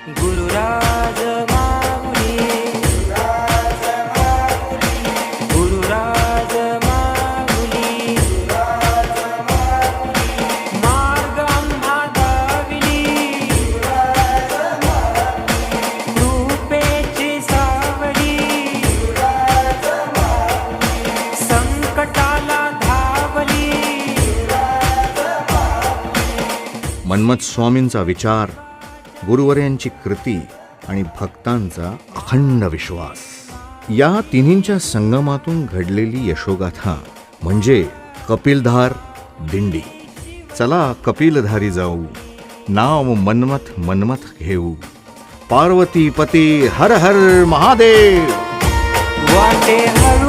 गुरुराज माऊली, गुरुराज माऊली, मार्ग आम्हा दाविली, कृपेची सावली, संकटाला धावली. मन्मथ स्वामींचा विचार, गुरुवर्यांची कृती आणि भक्तांचा अखंड विश्वास या तिन्हींच्या संगमातून घडलेली यशोगाथा म्हणजे कपिलधार दिंडी. चला कपिलधारी जाऊ, नाव मन्मथ मन्मथ घेऊ. पार्वती पती हर हर महादेव. वाटे हळू